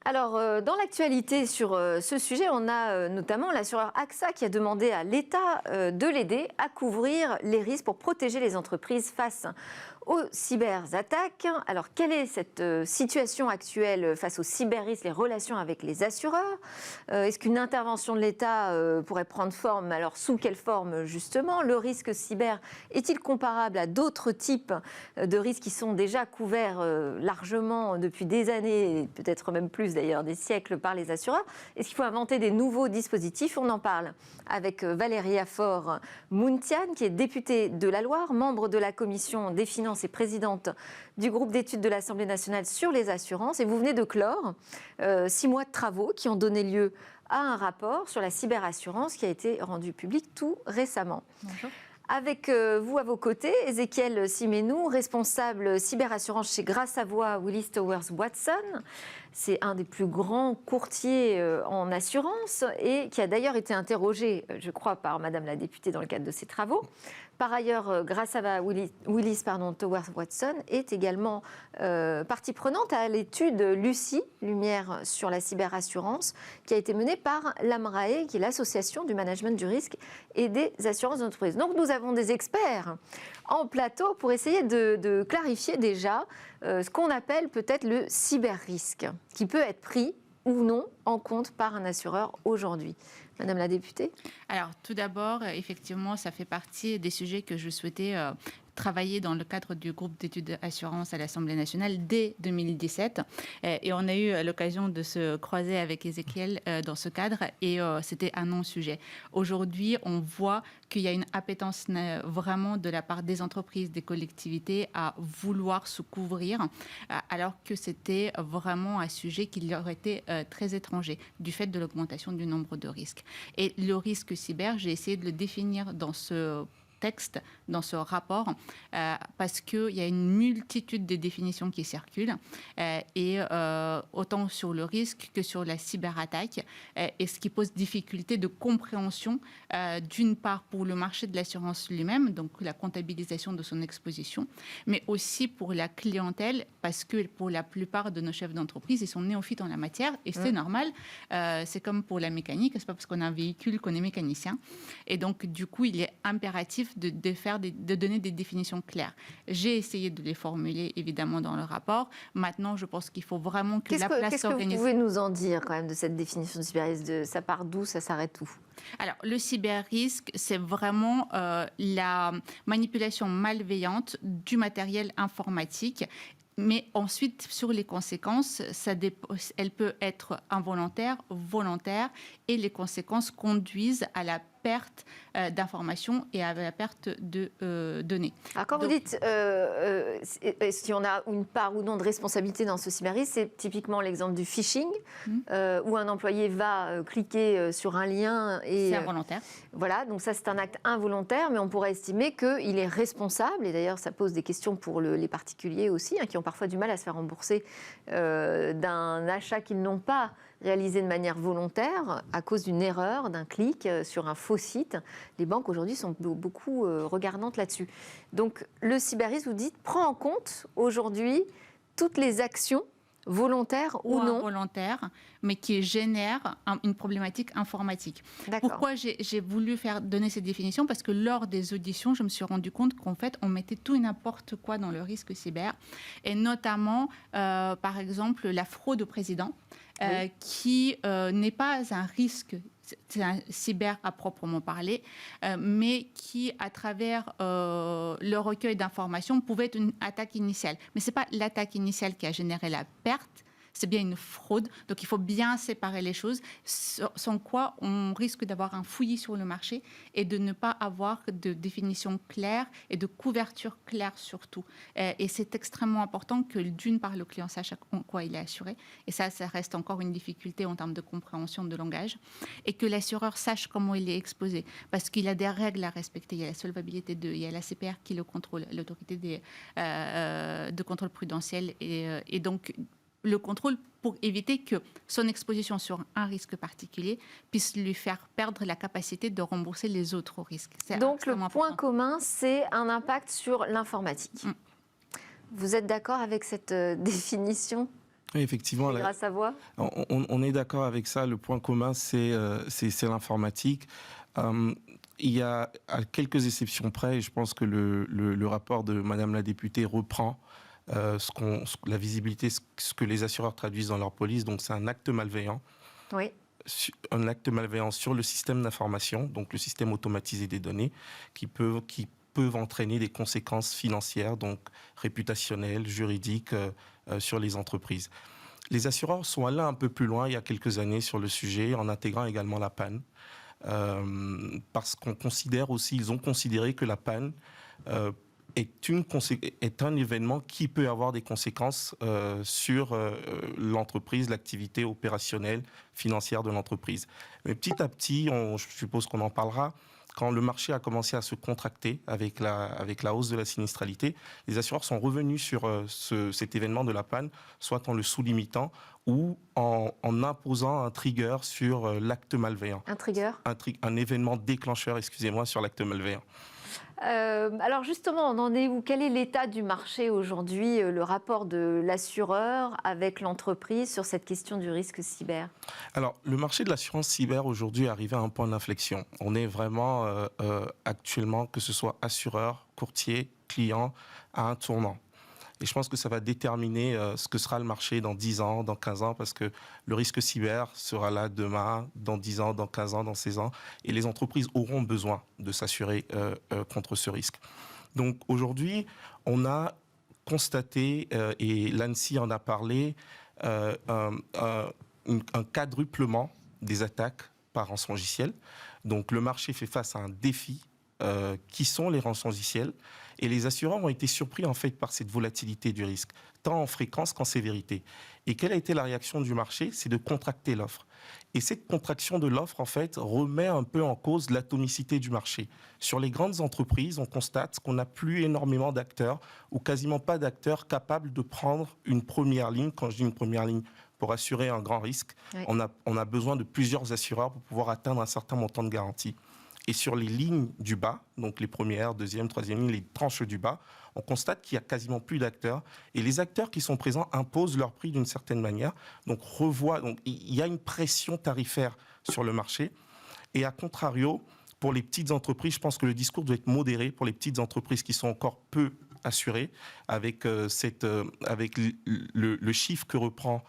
Alors, dans l'actualité sur ce sujet, on a notamment l'assureur AXA qui a demandé à l'État de l'aider à couvrir les risques pour protéger les entreprises face aux cyberattaques. Alors, quelle est cette situation actuelle face aux cyberrisques, les relations avec les assureurs? Est-ce qu'une intervention de l'État pourrait prendre forme? Alors, sous quelle forme, justement? Le risque cyber est-il comparable à d'autres types de risques qui sont déjà couverts largement depuis des années, et peut-être même plus d'ailleurs, des siècles par les assureurs? Est-ce qu'il faut inventer des nouveaux dispositifs? On en parle avec Valéria Faure-Mountiane, qui est députée de la Loire, membre de la commission des finances et présidente du groupe d'études de l'Assemblée nationale sur les assurances. Et vous venez de clore 6 mois de travaux qui ont donné lieu à un rapport sur la cyberassurance qui a été rendu public tout récemment. Bonjour. Avec vous à vos côtés, Ézéchiel Siménou, responsable cyberassurance chez Gras Savoye Willis Towers Watson. C'est un des plus grands courtiers en assurance et qui a d'ailleurs été interrogé, je crois, par Madame la députée dans le cadre de ses travaux. Par ailleurs, Gras Savoye Willis Towers Watson est également partie prenante à l'étude Lucie, Lumière sur la cyberassurance, qui a été menée par l'AMRAE, qui est l'association du management du risque et des assurances d'entreprise. Donc nous avons des experts en plateau pour essayer de clarifier déjà ce qu'on appelle peut-être le cyberrisque, qui peut être pris ou non en compte par un assureur aujourd'hui. Madame la députée? Alors, tout d'abord, effectivement, ça fait partie des sujets que je souhaitais travailler dans le cadre du groupe d'études assurance à l'Assemblée nationale dès 2017. Et on a eu l'occasion de se croiser avec Ézéchiel dans ce cadre et c'était un non-sujet. Aujourd'hui, on voit qu'il y a une appétence vraiment de la part des entreprises, des collectivités à vouloir se couvrir, alors que c'était vraiment un sujet qui leur était très étranger du fait de l'augmentation du nombre de risques. Et le risque cyber, j'ai essayé de le définir dans ce texte, dans ce rapport, parce qu'il y a une multitude de définitions qui circulent, et autant sur le risque que sur la cyberattaque, et ce qui pose difficulté de compréhension, d'une part pour le marché de l'assurance lui-même, donc la comptabilisation de son exposition, mais aussi pour la clientèle, parce que pour la plupart de nos chefs d'entreprise, ils sont néophytes en la matière, et c'est normal. C'est comme pour la mécanique, c'est pas parce qu'on a un véhicule qu'on est mécanicien, et donc du coup, il est impératif de donner des définitions claires. J'ai essayé de les formuler, évidemment, dans le rapport. Maintenant, je pense qu'il faut vraiment que la place s'organise. Qu'est-ce que vous pouvez nous en dire, quand même, de cette définition de cyberrisque? Ça part d'où? Ça s'arrête où? Alors, le cyberrisque, c'est vraiment la manipulation malveillante du matériel informatique. Mais ensuite, sur les conséquences, elle peut être involontaire, volontaire, et les conséquences conduisent à la perte d'informations et à la perte de données. Alors quand vous dites est-ce qu'il y en a une part ou non de responsabilité dans ce cyberrisque, c'est typiquement l'exemple du phishing, où un employé va cliquer sur un lien et... C'est involontaire. Voilà, donc ça c'est un acte involontaire, mais on pourrait estimer qu'il est responsable, et d'ailleurs ça pose des questions pour les particuliers aussi, qui ont parfois du mal à se faire rembourser d'un achat qu'ils n'ont pas réalisé de manière volontaire à cause d'une erreur, d'un clic sur un faux site. Les banques aujourd'hui sont beaucoup regardantes là-dessus. Donc le cyberrisque, vous dites, prend en compte aujourd'hui toutes les actions volontaires ou non involontaires, mais qui génèrent une problématique informatique. Pourquoi j'ai voulu donner cette définition? Parce que lors des auditions, je me suis rendu compte qu'en fait, on mettait tout et n'importe quoi dans le risque cyber, et notamment, par exemple, la fraude au président, qui n'est pas un risque, c'est un cyber à proprement parler, mais qui, à travers le recueil d'informations, pouvait être une attaque initiale. Mais ce n'est pas l'attaque initiale qui a généré la perte, c'est bien une fraude. Donc, il faut bien séparer les choses, sans quoi on risque d'avoir un fouillis sur le marché et de ne pas avoir de définition claire et de couverture claire surtout. Et c'est extrêmement important que, d'une part, le client sache en quoi il est assuré. Et ça reste encore une difficulté en termes de compréhension de langage. Et que l'assureur sache comment il est exposé. Parce qu'il y a des règles à respecter. Il y a la solvabilité 2, il y a la CPR qui le contrôle, l'autorité de contrôle prudentiel. Et donc, le contrôle pour éviter que son exposition sur un risque particulier puisse lui faire perdre la capacité de rembourser les autres risques. Donc le point commun, c'est un impact sur l'informatique. Vous êtes d'accord avec cette définition ? Oui, effectivement, grâce à voix. On est d'accord avec ça. Le point commun, c'est l'informatique. Il y a à quelques exceptions près, et je pense que le rapport de Madame la députée reprend la visibilité, ce que les assureurs traduisent dans leur police. Donc, c'est un acte malveillant. Oui. Un acte malveillant sur le système d'information, donc le système automatisé des données, qui peuvent entraîner des conséquences financières, donc réputationnelles, juridiques, sur les entreprises. Les assureurs sont allés un peu plus loin il y a quelques années sur le sujet, en intégrant également la panne, parce ils ont considéré que la panne est un événement qui peut avoir des conséquences sur l'entreprise, l'activité opérationnelle, financière de l'entreprise. Mais petit à petit, je suppose qu'on en parlera, quand le marché a commencé à se contracter avec la hausse de la sinistralité, les assureurs sont revenus sur cet événement de la panne, soit en le sous-limitant ou en imposant un trigger sur l'acte malveillant. Un trigger ? Un événement déclencheur, excusez-moi, sur l'acte malveillant. Alors justement, on en est où ? Quel est l'état du marché aujourd'hui, le rapport de l'assureur avec l'entreprise sur cette question du risque cyber ? Alors, le marché de l'assurance cyber aujourd'hui est arrivé à un point d'inflexion. On est vraiment actuellement, que ce soit assureur, courtier, client, à un tournant. Et je pense que ça va déterminer ce que sera le marché dans 10 ans, dans 15 ans, parce que le risque cyber sera là demain, dans 10 ans, dans 15 ans, dans 16 ans. Et les entreprises auront besoin de s'assurer contre ce risque. Donc aujourd'hui, on a constaté, et l'ANSSI en a parlé, un quadruplement des attaques par rançongiciel. Donc le marché fait face à un défi qui sont les rançongiciels. Et les assureurs ont été surpris en fait par cette volatilité du risque, tant en fréquence qu'en sévérité. Et quelle a été la réaction du marché ? C'est de contracter l'offre. Et cette contraction de l'offre, en fait, remet un peu en cause l'atomicité du marché. Sur les grandes entreprises, on constate qu'on n'a plus énormément d'acteurs, ou quasiment pas d'acteurs capables de prendre une première ligne. Quand je dis une première ligne, pour assurer un grand risque, oui. On a besoin de plusieurs assureurs pour pouvoir atteindre un certain montant de garantie. Et sur les lignes du bas, donc les premières, deuxième, troisième lignes, les tranches du bas, on constate qu'il y a quasiment plus d'acteurs. Et les acteurs qui sont présents imposent leur prix d'une certaine manière. Donc il y a une pression tarifaire sur le marché. Et à contrario, pour les petites entreprises, je pense que le discours doit être modéré pour les petites entreprises qui sont encore peu assurées, avec le chiffre que reprend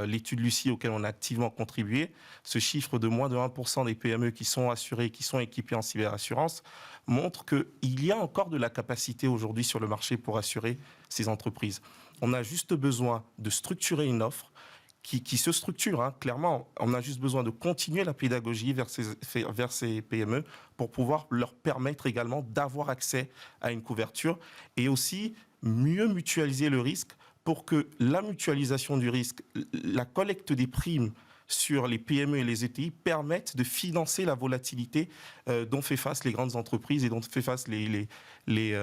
l'étude Lucie auquel on a activement contribué, ce chiffre de moins de 1% des PME qui sont assurées, qui sont équipées en cyberassurance, montre qu'il y a encore de la capacité aujourd'hui sur le marché pour assurer ces entreprises. On a juste besoin de structurer une offre qui se structure, hein, clairement. On a juste besoin de continuer la pédagogie vers ces PME pour pouvoir leur permettre également d'avoir accès à une couverture et aussi mieux mutualiser le risque pour que la mutualisation du risque, la collecte des primes sur les PME et les ETI permettent de financer la volatilité dont fait face les grandes entreprises et dont fait face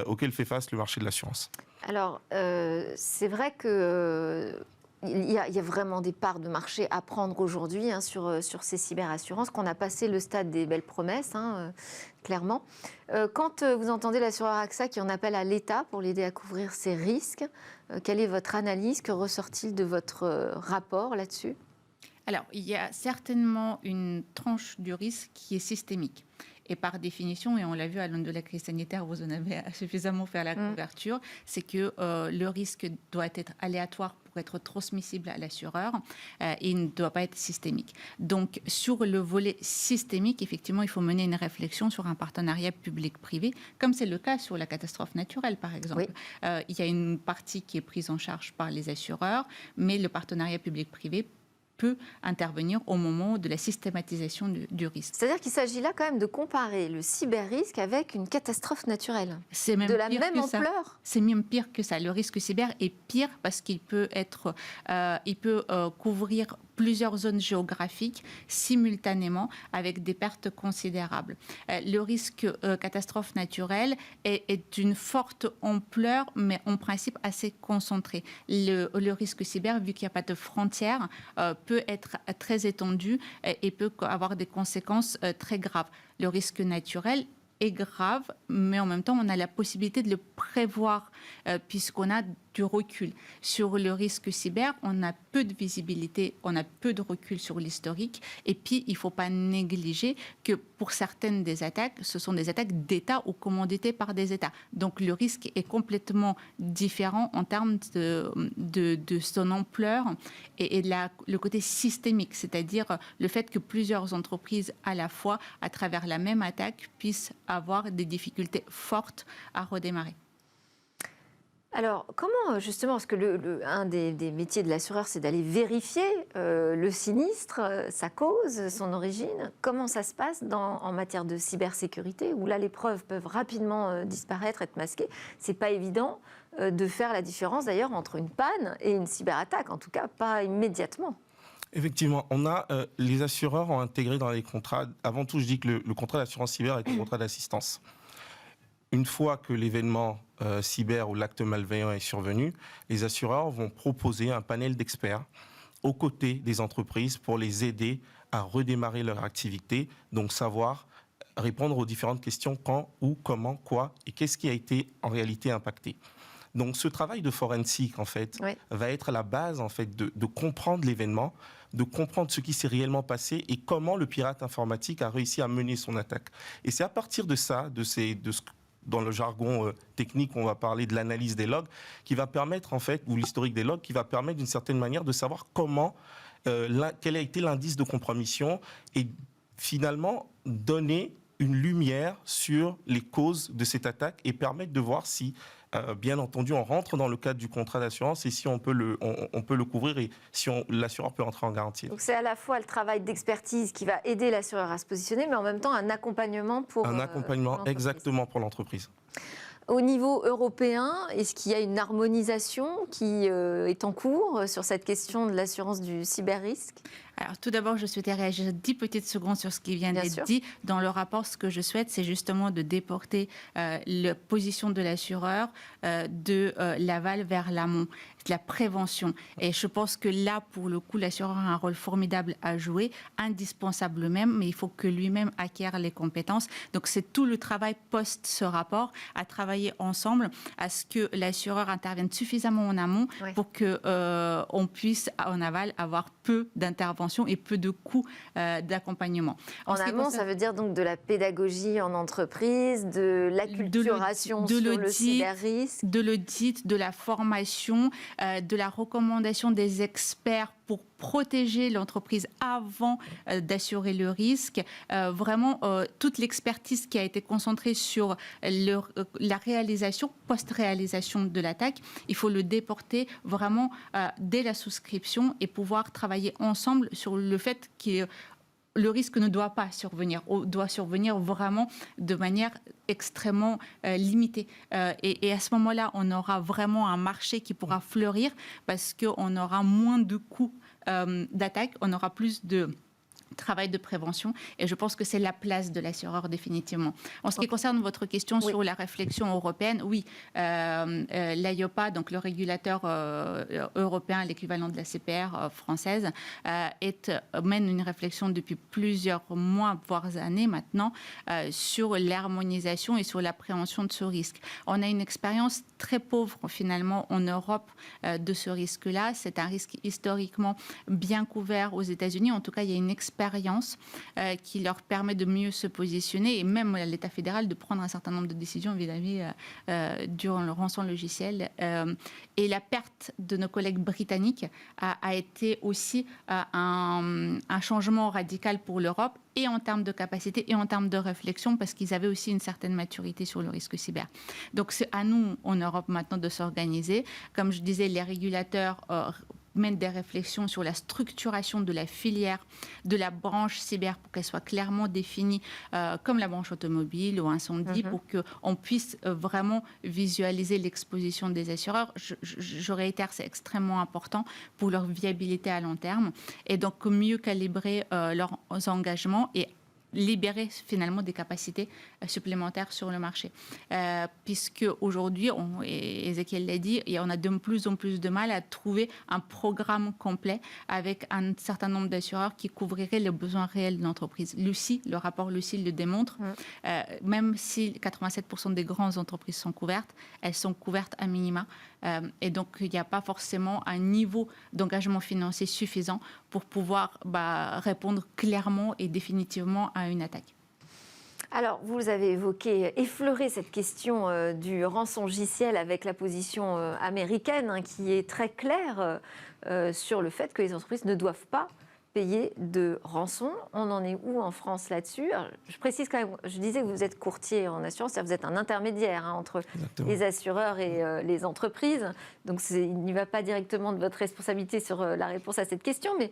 auxquelles fait face le marché de l'assurance. Alors, c'est vrai que il y a vraiment des parts de marché à prendre aujourd'hui hein, sur ces cyberassurances, qu'on a passé le stade des belles promesses, hein, clairement. Quand vous entendez l'assureur AXA qui en appelle à l'État pour l'aider à couvrir ces risques, quelle est votre analyse? Que ressort-il de votre rapport là-dessus? Alors, il y a certainement une tranche du risque qui est systémique. Et par définition, et on l'a vu à l'aune de la crise sanitaire, vous en avez suffisamment fait la couverture, c'est que le risque doit être aléatoire pour être transmissible à l'assureur et il ne doit pas être systémique. Donc, sur le volet systémique, effectivement, il faut mener une réflexion sur un partenariat public-privé, comme c'est le cas sur la catastrophe naturelle, par exemple. Oui. Il y a une partie qui est prise en charge par les assureurs, mais le partenariat public-privé peut intervenir au moment de la systématisation du risque. C'est-à-dire qu'il s'agit là quand même de comparer le cyber-risque avec une catastrophe naturelle. C'est même de la même ampleur. C'est même pire que ça. Le risque cyber est pire parce qu'il peut couvrir plusieurs zones géographiques simultanément avec des pertes considérables. Le risque catastrophe naturelle est d'une forte ampleur, mais en principe assez concentré. Le risque cyber, vu qu'il n'y a pas de frontières, peut être très étendu et peut avoir des conséquences très graves. Le risque naturel est grave, mais en même temps, on a la possibilité de le prévoir puisqu'on a du recul. Sur le risque cyber, on a peu de visibilité, on a peu de recul sur l'historique. Et puis, il ne faut pas négliger que pour certaines des attaques, ce sont des attaques d'État ou commanditées par des États. Donc, le risque est complètement différent en termes de son ampleur et le côté systémique, c'est-à-dire le fait que plusieurs entreprises à la fois, à travers la même attaque, puissent avoir des difficultés fortes à redémarrer. Alors, comment justement, parce que un des métiers de l'assureur, c'est d'aller vérifier le sinistre, sa cause, son origine. Comment ça se passe en matière de cybersécurité, où là, les preuves peuvent rapidement disparaître, être masquées. C'est pas évident de faire la différence, d'ailleurs, entre une panne et une cyberattaque, en tout cas pas immédiatement. Effectivement, les assureurs ont intégré dans les contrats, avant tout, je dis que le contrat d'assurance cyber est un contrat d'assistance. Une fois que l'événement cyber ou l'acte malveillant est survenu, les assureurs vont proposer un panel d'experts aux côtés des entreprises pour les aider à redémarrer leur activité, donc savoir répondre aux différentes questions quand, où, comment, quoi et qu'est-ce qui a été en réalité impacté. Donc ce travail de forensique, en fait, va être à la base en fait, de comprendre l'événement, de comprendre ce qui s'est réellement passé et comment le pirate informatique a réussi à mener son attaque. Et c'est à partir de ça, dans le jargon technique, on va parler de l'analyse des logs, qui va permettre, en fait, ou l'historique des logs, qui va permettre d'une certaine manière de savoir quel a été l'indice de compromission et finalement donner une lumière sur les causes de cette attaque et permettre de voir si, bien entendu, on rentre dans le cadre du contrat d'assurance et si on peut le couvrir et si l'assureur peut entrer en garantie. Donc c'est à la fois le travail d'expertise qui va aider l'assureur à se positionner, mais en même temps un accompagnement pour exactement pour l'entreprise. Au niveau européen, est-ce qu'il y a une harmonisation qui est en cours sur cette question de l'assurance du cyber-risque ? Alors, tout d'abord, je souhaitais réagir 10 petites secondes sur ce qui vient d'être dit. Dans le rapport, ce que je souhaite, c'est justement de déporter la position de l'assureur de l'aval vers l'amont, de la prévention. Et je pense que là, pour le coup, l'assureur a un rôle formidable à jouer, indispensable même, mais il faut que lui-même acquiert les compétences. Donc, c'est tout le travail post ce rapport, à travailler ensemble à ce que l'assureur intervienne suffisamment en amont pour qu'on puisse, en aval, avoir peu d'intervention et peu de coûts d'accompagnement. En amont, ça veut dire donc de la pédagogie en entreprise, de l'acculturation sur le cyber-risque. De l'audit, de la formation, de la recommandation des experts pour protéger l'entreprise avant d'assurer le risque. Vraiment, toute l'expertise qui a été concentrée sur la réalisation, post-réalisation de l'attaque, il faut le déporter vraiment dès la souscription et pouvoir travailler ensemble sur le fait que le risque ne doit pas survenir, ou doit survenir vraiment de manière extrêmement limitée. Et à ce moment-là, on aura vraiment un marché qui pourra fleurir parce qu'on aura moins de coûts d'attaque, on aura plus de travail de prévention et je pense que c'est la place de l'assureur définitivement. En ce qui concerne votre question sur la réflexion européenne, oui, l'AIOPA, donc le régulateur européen, l'équivalent de la CPR française, mène une réflexion depuis plusieurs mois, voire années maintenant, sur l'harmonisation et sur la prévention de ce risque. On a une expérience très pauvre finalement en Europe de ce risque-là. C'est un risque historiquement bien couvert aux États-Unis. En tout cas, il y a une expérience qui leur permet de mieux se positionner et même à l'État fédéral de prendre un certain nombre de décisions vis-à-vis durant le rançon logiciel. Et la perte de nos collègues britanniques a été aussi un changement radical pour l'Europe et en termes de capacité et en termes de réflexion parce qu'ils avaient aussi une certaine maturité sur le risque cyber. Donc c'est à nous en Europe maintenant de s'organiser. Comme je disais, les régulateurs mènent des réflexions sur la structuration de la filière, de la branche cyber pour qu'elle soit clairement définie comme la branche automobile ou incendie pour qu'on puisse vraiment visualiser l'exposition des assureurs. Je réitère, c'est extrêmement important pour leur viabilité à long terme et donc mieux calibrer leurs engagements et libérer finalement des capacités supplémentaires sur le marché. Puisque aujourd'hui, Ezequiel l'a dit, et on a de plus en plus de mal à trouver un programme complet avec un certain nombre d'assureurs qui couvriraient les besoins réels de l'entreprise. Le rapport Lucie le démontre, même si 87% des grandes entreprises sont couvertes, elles sont couvertes à minima. Et donc, il n'y a pas forcément un niveau d'engagement financier suffisant pour pouvoir répondre clairement et définitivement à une attaque. Alors, vous avez effleuré cette question du rançongiciel avec la position américaine qui est très claire sur le fait que les entreprises ne doivent pas payer de rançon. On en est où en France là-dessus? Je précise quand même, je disais que vous êtes courtier en assurance, c'est-à-dire que vous êtes un intermédiaire entre les assureurs et les entreprises. Donc, il n'y va pas directement de votre responsabilité sur la réponse à cette question, mais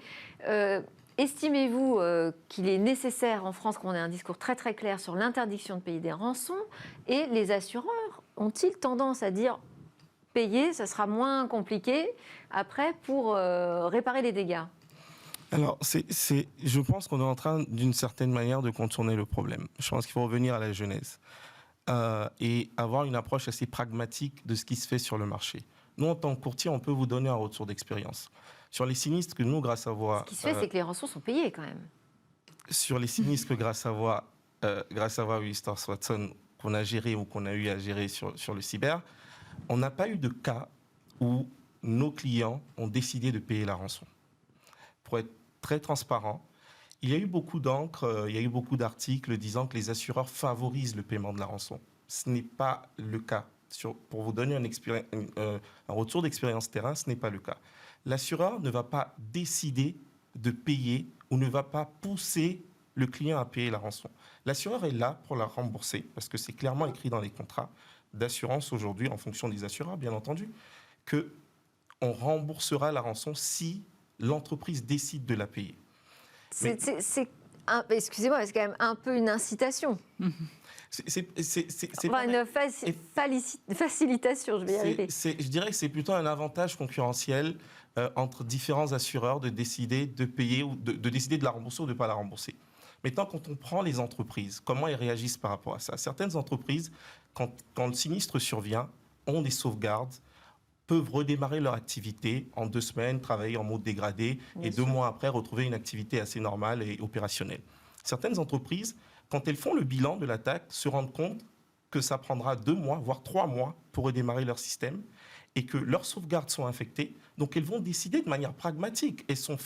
estimez-vous qu'il est nécessaire en France qu'on ait un discours très très clair sur l'interdiction de payer des rançons? Et les assureurs ont-ils tendance à dire payer, ça sera moins compliqué après pour réparer les dégâts? Alors, je pense qu'on est en train, d'une certaine manière, de contourner le problème. Je pense qu'il faut revenir à la genèse et avoir une approche assez pragmatique de ce qui se fait sur le marché. Nous, en tant que courtier, on peut vous donner un retour d'expérience. Sur les sinistres que nous, grâce à voix... Ce qui se fait, c'est que les rançons sont payées quand même. Sur les sinistres que grâce à voix Willis Towers Watson, qu'on a géré ou qu'on a eu à gérer sur le cyber, on n'a pas eu de cas où nos clients ont décidé de payer la rançon. Pour être très transparent, il y a eu beaucoup d'encre, il y a eu beaucoup d'articles disant que les assureurs favorisent le paiement de la rançon. Ce n'est pas le cas. Pour vous donner un retour d'expérience terrain, ce n'est pas le cas. L'assureur ne va pas décider de payer ou ne va pas pousser le client à payer la rançon. L'assureur est là pour la rembourser, parce que c'est clairement écrit dans les contrats d'assurance aujourd'hui, en fonction des assureurs, bien entendu, qu'on remboursera la rançon si l'entreprise décide de la payer. Excusez-moi, c'est quand même un peu une incitation. Une facilitation, je vais y arriver. Je dirais que c'est plutôt un avantage concurrentiel entre différents assureurs de décider de payer ou de décider de la rembourser ou de ne pas la rembourser. Maintenant, quand on prend les entreprises, comment elles réagissent par rapport à ça? Certaines entreprises, quand le sinistre survient, ont des sauvegardes, peuvent redémarrer leur activité en 2 semaines, travailler en mode dégradé et 2 mois après retrouver une activité assez normale et opérationnelle. Certaines entreprises, quand elles font le bilan de l'attaque, se rendent compte que ça prendra 2 mois, voire 3 mois pour redémarrer leur système et que leurs sauvegardes sont infectées. Donc elles vont décider de manière pragmatique. Elles sont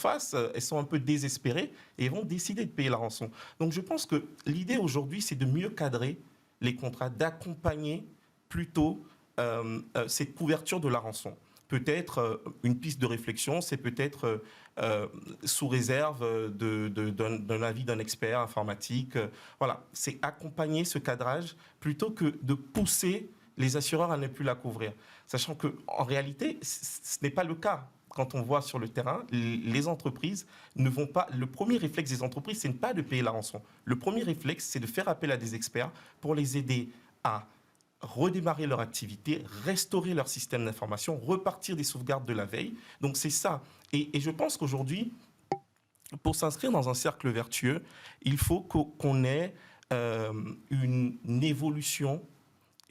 un peu désespérées et elles vont décider de payer la rançon. Donc je pense que l'idée aujourd'hui, c'est de mieux cadrer les contrats, d'accompagner plutôt cette couverture de la rançon. Peut-être une piste de réflexion, c'est peut-être sous réserve d'un avis d'un expert informatique. Voilà, c'est accompagner ce cadrage plutôt que de pousser les assureurs à ne plus la couvrir. Sachant qu'en réalité, ce n'est pas le cas. Quand on voit sur le terrain, les entreprises ne vont pas... Le premier réflexe des entreprises, c'est pas de payer la rançon. Le premier réflexe, c'est de faire appel à des experts pour les aider à redémarrer leur activité, restaurer leur système d'information, repartir des sauvegardes de la veille. Donc c'est ça. Et je pense qu'aujourd'hui, pour s'inscrire dans un cercle vertueux, il faut qu'on ait une évolution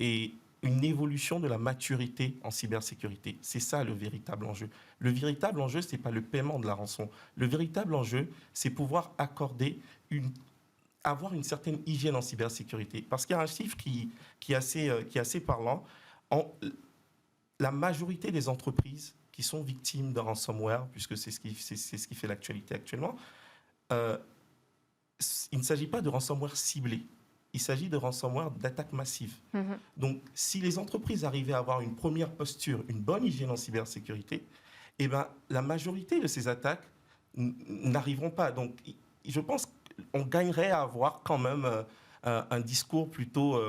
et une évolution de la maturité en cybersécurité. C'est ça le véritable enjeu. Le véritable enjeu, ce n'est pas le paiement de la rançon. Le véritable enjeu, c'est pouvoir avoir une certaine hygiène en cybersécurité. Parce qu'il y a un chiffre qui est assez parlant. La majorité des entreprises qui sont victimes de ransomware, puisque c'est ce qui fait l'actualité actuellement, il ne s'agit pas de ransomware ciblé. Il s'agit de ransomware d'attaque massive. Donc, si les entreprises arrivaient à avoir une première posture, une bonne hygiène en cybersécurité, eh ben, la majorité de ces attaques n'arriveront pas. Donc, je pense qu'on gagnerait à avoir quand même un discours plutôt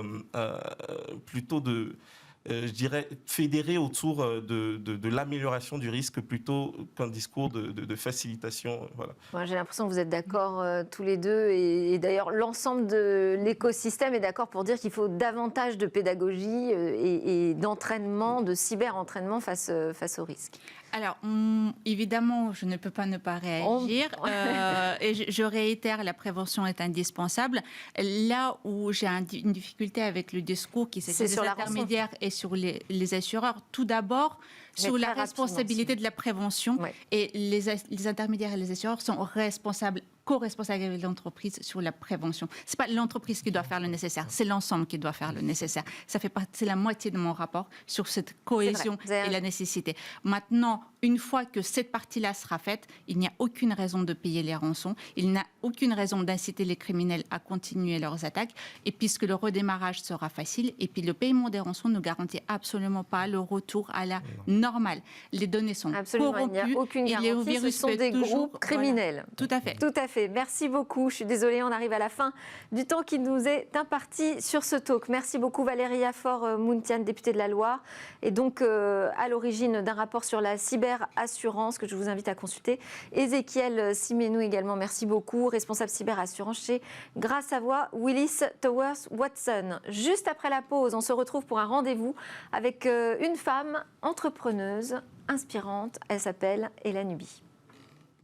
je dirais, fédéré autour de l'amélioration du risque plutôt qu'un discours de facilitation. Voilà. Moi, j'ai l'impression que vous êtes d'accord tous les deux. Et d'ailleurs, l'ensemble de l'écosystème est d'accord pour dire qu'il faut davantage de pédagogie et d'entraînement, de cyber-entraînement face au risque. Alors, évidemment, je ne peux pas ne pas réagir. Et je réitère, la prévention est indispensable. Là où j'ai une difficulté avec le discours qui s'agit des intermédiaires et sur les assureurs, tout d'abord, sur la responsabilité de la prévention. Ouais. Et les intermédiaires et les assureurs sont responsables, co-responsables avec l'entreprise sur la prévention. Ce n'est pas l'entreprise qui doit faire le nécessaire, c'est l'ensemble qui doit faire le nécessaire. Ça fait c'est la moitié de mon rapport sur cette cohésion et la nécessité. Maintenant, une fois que cette partie-là sera faite, il n'y a aucune raison de payer les rançons, il n'y a aucune raison d'inciter les criminels à continuer leurs attaques, et puisque le redémarrage sera facile, et puis le paiement des rançons ne garantit absolument pas le retour à la normale. Les données sont corrompues, il n'y a aucune garantie, ce sont des groupes criminels. Voilà. Tout à fait. Tout à fait. Merci beaucoup. Je suis désolée, on arrive à la fin du temps qui nous est imparti sur ce talk. Merci beaucoup Valérie Faure-Mountiane, députée de la Loire, et donc à l'origine d'un rapport sur la cyberassurance que je vous invite à consulter. Ézéchiel Siménou également, merci beaucoup, responsable cyberassurance chez Gras Savoye Willis Towers Watson. Juste après la pause, on se retrouve pour un rendez-vous avec une femme entrepreneuse inspirante. Elle s'appelle Hélène Huby.